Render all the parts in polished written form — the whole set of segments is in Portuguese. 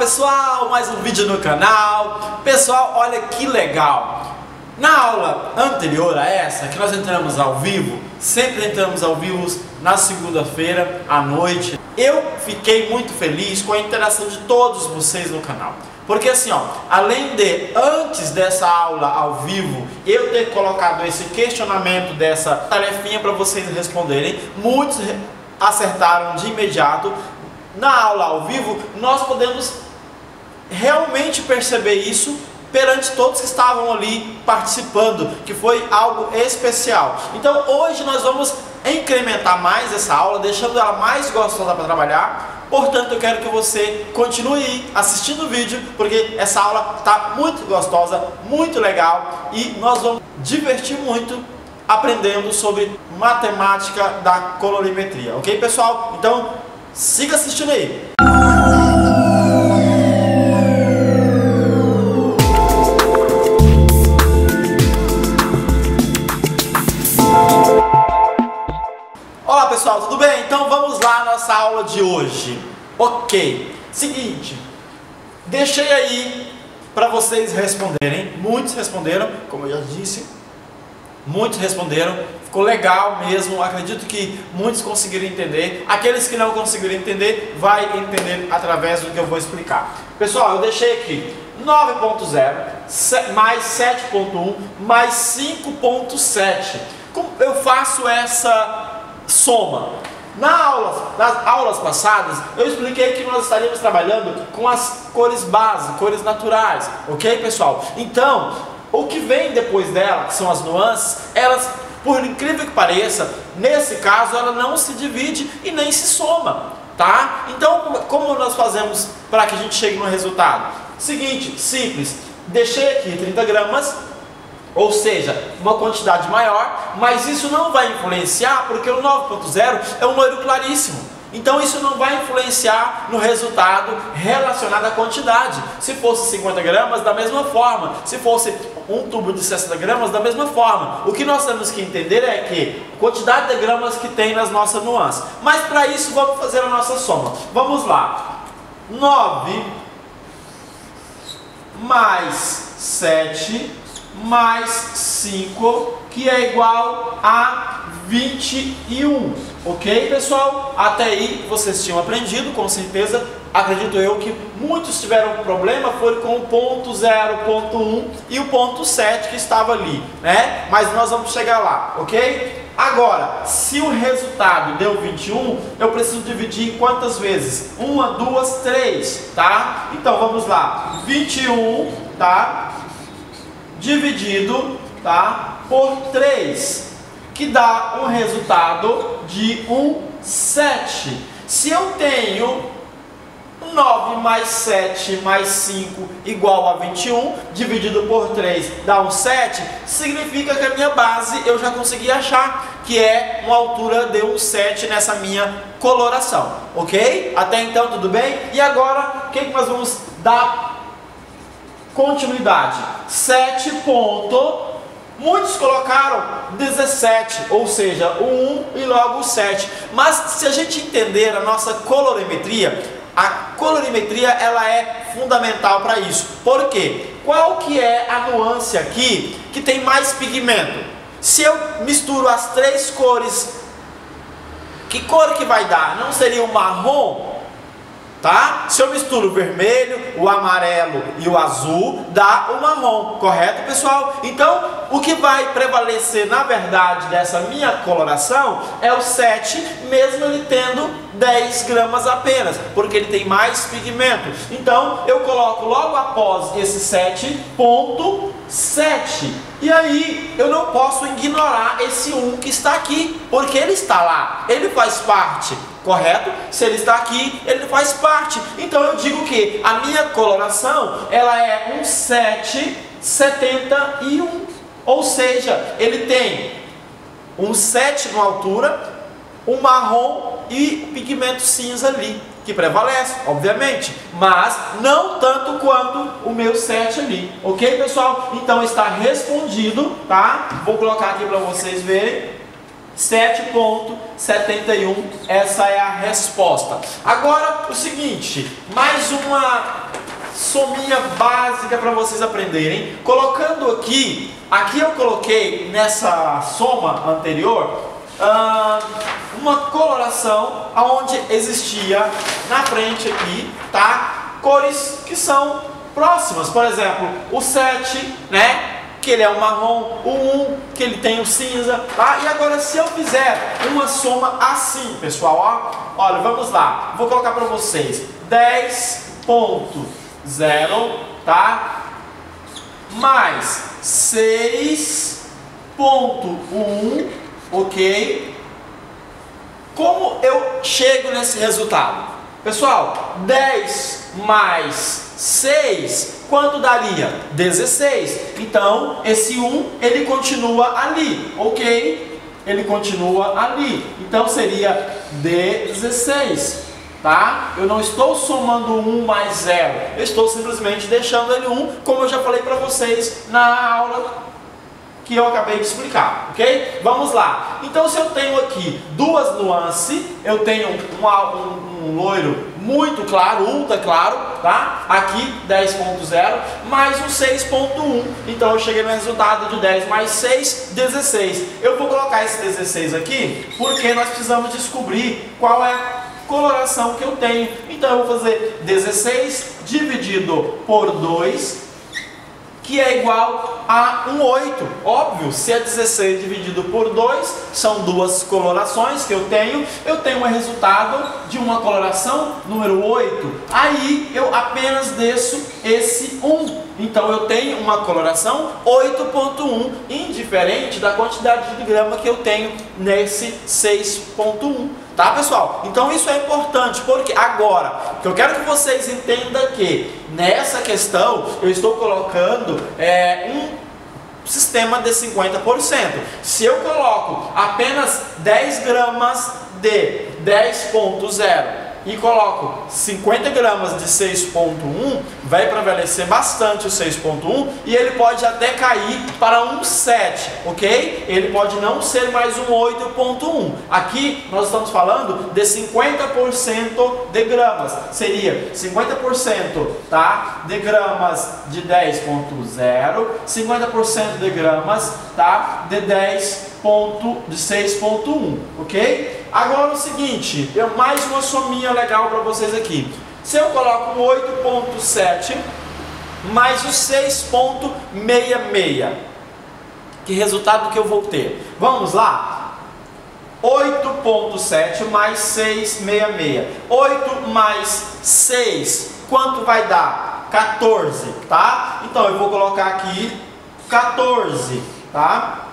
pessoal, mais um vídeo no canal. Pessoal, olha que legal. Na aula anterior a essa, que nós entramos ao vivo, sempre entramos ao vivo na segunda-feira à noite, eu fiquei muito feliz com a interação de todos vocês no canal. Porque assim, ó, além de, antes dessa aula ao vivo, eu ter colocado esse questionamento, dessa tarefinha para vocês responderem, muitos acertaram de imediato. Na aula ao vivo, nós podemos realmente perceber isso perante todos que estavam ali participando, que foi algo especial. Então hoje nós vamos incrementar mais essa aula, deixando ela mais gostosa para trabalhar. Portanto, eu quero que você continue assistindo o vídeo, porque essa aula está muito gostosa, muito legal, e nós vamos divertir muito aprendendo sobre matemática da colorimetria, ok, pessoal? Então, siga assistindo aí. Olá pessoal, tudo bem? Então vamos lá na nossa aula de hoje. Ok, seguinte, deixei aí para vocês responderem. Muitos responderam, como eu já disse, muitos responderam. Ficou legal mesmo, acredito que muitos conseguiram entender. Aqueles que não conseguiram entender, vai entender através do que eu vou explicar. Pessoal, eu deixei aqui 9.0 mais 7.1 mais 5.7. Como eu faço essa soma? Nas aulas passadas, eu expliquei que nós estaríamos trabalhando com as cores base, cores naturais, ok, pessoal? Então, o que vem depois dela, que são as nuances, elas, por incrível que pareça, nesse caso, ela não se divide e nem se soma, tá? Então, como nós fazemos para que a gente chegue no resultado? Seguinte, simples, deixei aqui 30 gramas, ou seja, uma quantidade maior, mas isso não vai influenciar, porque o 9.0 é um loiro claríssimo. Então isso não vai influenciar no resultado relacionado à quantidade. Se fosse 50 gramas, da mesma forma. Se fosse um tubo de 60 gramas, da mesma forma. O que nós temos que entender é que a quantidade de gramas que tem nas nossas nuances. Mas para isso vamos fazer a nossa soma. Vamos lá. 9 mais 7 mais 5, que é igual a 21, ok, pessoal? Até aí vocês tinham aprendido, com certeza. Acredito eu que muitos tiveram problema, foi com o ponto 0, ponto 1 e o ponto 7 que estava ali, né? Mas nós vamos chegar lá, ok? Agora, se o resultado deu 21, eu preciso dividir em quantas vezes? 1, 2, 3, tá? Então vamos lá, 21, tá? Dividido, tá, por 3, que dá um resultado de 7. Se eu tenho 9 mais 7 mais 5 igual a 21, dividido por 3 dá 7, significa que a minha base eu já consegui achar, que é uma altura de 7 nessa minha coloração, ok? Até então tudo bem? E agora, o que nós vamos dar continuidade? 7 ponto, muitos colocaram 17, ou seja, o 1 e logo o 7. Mas se a gente entender a nossa colorimetria, a colorimetria ela é fundamental para isso. Por quê? Qual que é a nuance aqui que tem mais pigmento? Se eu misturo as três cores, que cor que vai dar? Não seria o marrom? Tá? Se eu misturo o vermelho, o amarelo e o azul, dá o marrom, correto, pessoal? Então, o que vai prevalecer, na verdade, dessa minha coloração é o 7, mesmo ele tendo 10 gramas apenas, porque ele tem mais pigmento. Então, eu coloco logo após esse 7.7. E aí, eu não posso ignorar esse 1 que está aqui, porque ele está lá, ele faz parte. Correto? Se ele está aqui, ele faz parte. Então eu digo que a minha coloração, ela é um 7,71. Ou seja, ele tem um 7 na altura, um marrom e pigmento cinza ali, que prevalece, obviamente, mas não tanto quanto o meu 7 ali, ok, pessoal? Então está respondido, tá? Vou colocar aqui para vocês verem. 7.71, essa é a resposta. Agora o seguinte, mais uma sominha básica para vocês aprenderem. Colocando aqui eu coloquei nessa soma anterior uma coloração onde existia na frente aqui, tá? Cores que são próximas. Por exemplo, o 7, né? Que ele é o marrom, o 1, que ele tem o cinza, tá? E agora se eu fizer uma soma assim, pessoal, ó, olha, vamos lá, vou colocar para vocês 10.0, tá? Mais 6.1, ok? Como eu chego nesse resultado? Pessoal, 10 mais 6, quanto daria? 16. Então, esse 1, ele continua ali, ok? Ele continua ali. Então, seria 16, tá? Eu não estou somando 1 mais 0. Eu estou simplesmente deixando ele 1, como eu já falei para vocês na aula que eu acabei de explicar, ok? Vamos lá. Então, se eu tenho aqui duas nuances, eu tenho um loiro muito claro, ultra claro, tá? Aqui 10.0 mais um 6.1. Então eu cheguei no resultado de 10 mais 6, 16. Eu vou colocar esse 16 aqui porque nós precisamos descobrir qual é a coloração que eu tenho. Então eu vou fazer 16 dividido por 2, que é igual a um 8. Óbvio, se é 16 dividido por 2, são duas colorações que eu tenho um resultado de uma coloração número 8. Aí eu apenas desço esse 1. Então eu tenho uma coloração 8.1, indiferente da quantidade de grama que eu tenho nesse 6.1. Tá, pessoal? Então isso é importante, porque agora, que eu quero que vocês entendam que nessa questão eu estou colocando um sistema de 50%. Se eu coloco apenas 10 gramas de 10.0 e coloco 50 gramas de 6.1, vai prevalecer bastante o 6.1 e ele pode até cair para um 7, ok? Ele pode não ser mais um 8.1. Aqui nós estamos falando de 50% de gramas. Seria 50%, tá? De gramas de 10.0, 50% de gramas, tá? De 6.1, ok? Agora o seguinte, mais uma sominha legal para vocês aqui. Se eu coloco o 8.7 mais o 6.66, que resultado que eu vou ter? Vamos lá? 8.7 mais 666. 8 mais 6, quanto vai dar? 14, tá? Então eu vou colocar aqui 14, tá?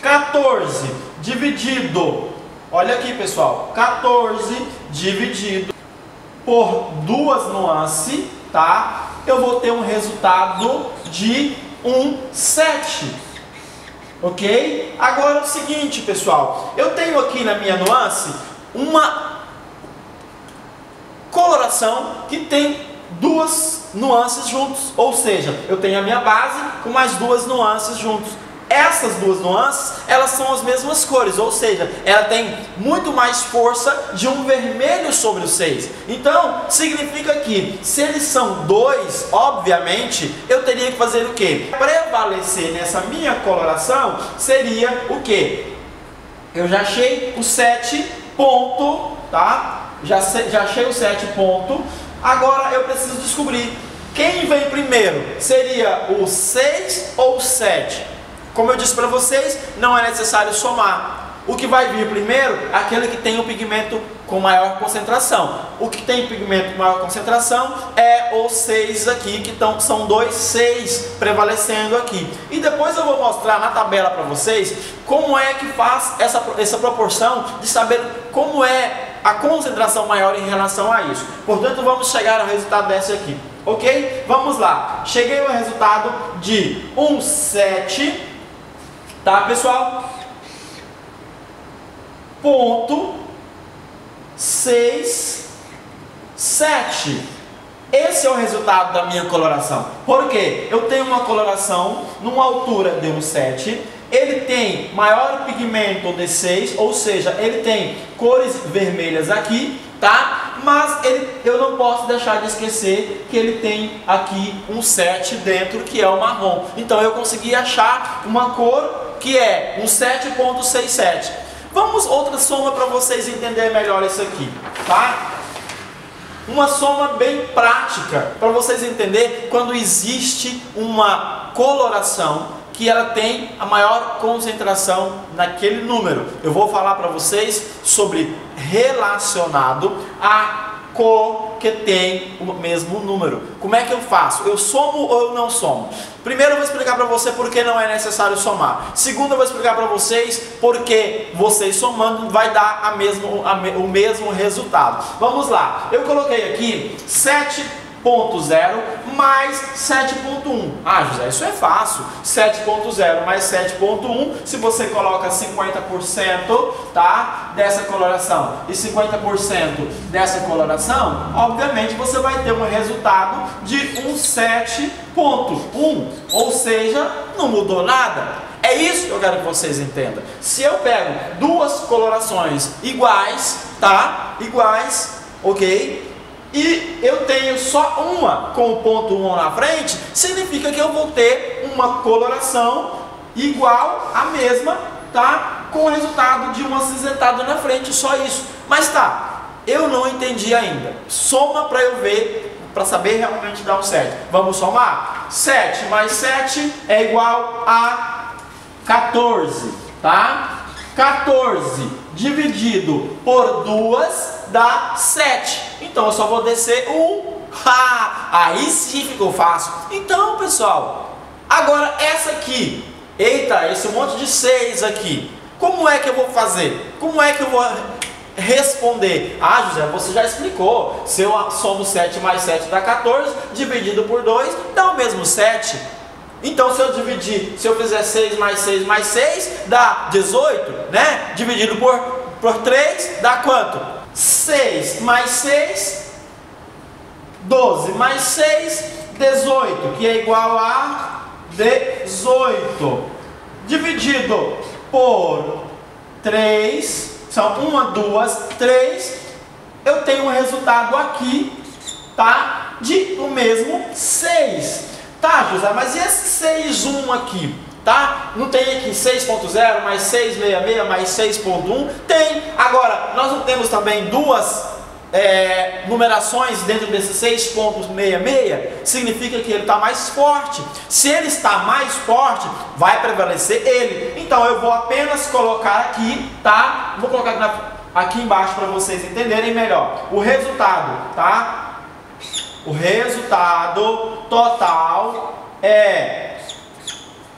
14 dividido, olha aqui pessoal, 14 dividido por duas nuances, tá? Eu vou ter um resultado de um 7, ok? Agora é o seguinte pessoal, eu tenho aqui na minha nuance uma coloração que tem duas nuances juntos, ou seja, eu tenho a minha base com mais duas nuances juntos. Essas duas nuances, elas são as mesmas cores, ou seja, ela tem muito mais força de um vermelho sobre o 6. Então, significa que, se eles são dois, obviamente, eu teria que fazer o quê? Prevalecer nessa minha coloração seria o quê? Eu já achei o 7 ponto, tá? Já achei o 7 ponto. Agora eu preciso descobrir quem vem primeiro. Seria o 6 ou o 7? Como eu disse para vocês, não é necessário somar. O que vai vir primeiro é aquele que tem o pigmento com maior concentração. O que tem pigmento com maior concentração é o 6 aqui, que são dois 6 prevalecendo aqui. E depois eu vou mostrar na tabela para vocês como é que faz essa proporção de saber como é a concentração maior em relação a isso. Portanto, vamos chegar ao resultado desse aqui. Ok? Vamos lá. Cheguei ao resultado de um 7. Tá, pessoal? Ponto 6, 7. Esse é o resultado da minha coloração. Por quê? Eu tenho uma coloração numa altura de um 7. Ele tem maior pigmento de 6, ou seja, ele tem cores vermelhas aqui, tá? Mas eu não posso deixar de esquecer que ele tem aqui um 7 dentro, que é o marrom. Então eu consegui achar uma cor que é um 7.67. Vamos outra soma para vocês entenderem melhor isso aqui, tá? Uma soma bem prática para vocês entenderem quando existe uma coloração que ela tem a maior concentração naquele número. Eu vou falar para vocês sobre relacionado a cor que tem o mesmo número. Como é que eu faço? Eu somo ou eu não somo? Primeiro eu vou explicar para você por que não é necessário somar. Segundo eu vou explicar para vocês porque vocês somando vai dar o mesmo resultado. Vamos lá. Eu coloquei aqui 7.0 mais 7.1. Ah, José, isso é fácil. 7.0 mais 7.1, se você coloca 50%, tá, dessa coloração e 50% dessa coloração, obviamente você vai ter um resultado de um 7.1, ou seja, não mudou nada. É isso que eu quero que vocês entendam. Se eu pego duas colorações iguais, tá, iguais, ok? E eu tenho só uma com o ponto 1 na frente, significa que eu vou ter uma coloração igual à mesma, tá? Com o resultado de um acinzentado na frente, só isso. Mas tá, eu não entendi ainda. Soma para eu ver, para saber realmente dar um certo. Vamos somar? 7 mais 7 é igual a 14, tá? 14 dividido por 2 dá 7. Então eu só vou descer 1. Aí sim ficou fácil. Então, pessoal, agora essa aqui. Eita, esse monte de 6 aqui. Como é que eu vou fazer? Como é que eu vou responder? Ah, José, você já explicou. Se eu somo 7 mais 7 dá 14, dividido por 2 dá o mesmo 7. Então se eu fizer 6 mais 6 mais 6 dá 18, né? Dividido por 3 dá quanto? 6 mais 6, 12 mais 6, 18, que é igual a 18. Dividido por 3, são 1, 2, 3, eu tenho um resultado aqui, tá? De o mesmo 6. Tá, José, mas e esse 6, 1 aqui? Tá? Não tem aqui 6.0 mais 666 mais 6.1? Tem. Agora, nós não temos também duas numerações dentro desse 6.66? Significa que ele está mais forte. Se ele está mais forte, vai prevalecer ele. Então eu vou apenas colocar aqui, tá? Vou colocar aqui embaixo para vocês entenderem melhor. O resultado, tá? O resultado total é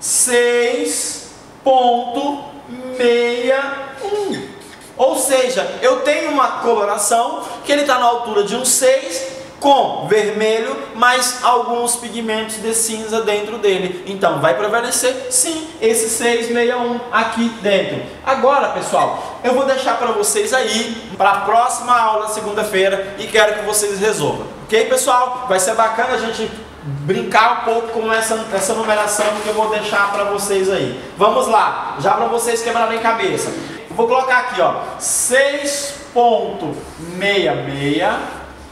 6.61. Ou seja, eu tenho uma coloração que ele está na altura de um 6 com vermelho, mais alguns pigmentos de cinza dentro dele. Então vai prevalecer sim esse 661 aqui dentro. Agora, pessoal, eu vou deixar para vocês aí para a próxima aula, segunda-feira, e quero que vocês resolvam. Ok, pessoal? Vai ser bacana a gente brincar um pouco com essa numeração que eu vou deixar para vocês aí. Vamos lá, já para vocês quebrarem cabeça. Eu vou colocar aqui, ó, 6.66,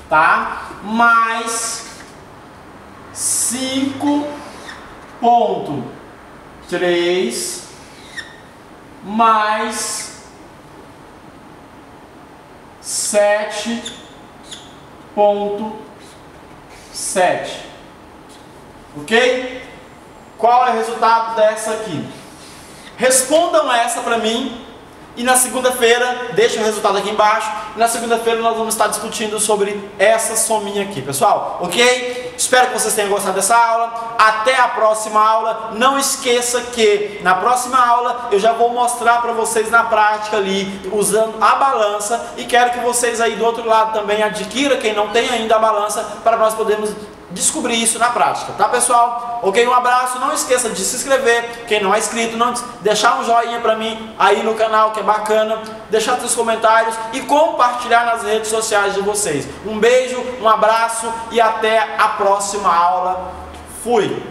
tá? Mais 5.3 mais 7.7. Ok? Qual é o resultado dessa aqui? Respondam essa para mim. E na segunda-feira, deixa o resultado aqui embaixo. E na segunda-feira nós vamos estar discutindo sobre essa sominha aqui, pessoal. Ok? Espero que vocês tenham gostado dessa aula. Até a próxima aula. Não esqueça que na próxima aula eu já vou mostrar para vocês na prática ali, usando a balança. E quero que vocês aí do outro lado também adquiram, quem não tem ainda a balança, para nós podermos descobrir isso na prática, tá, pessoal? Ok, um abraço, não esqueça de se inscrever, quem não é inscrito, deixar um joinha pra mim aí no canal, que é bacana, deixar seus comentários e compartilhar nas redes sociais de vocês. Um beijo, um abraço e até a próxima aula. Fui!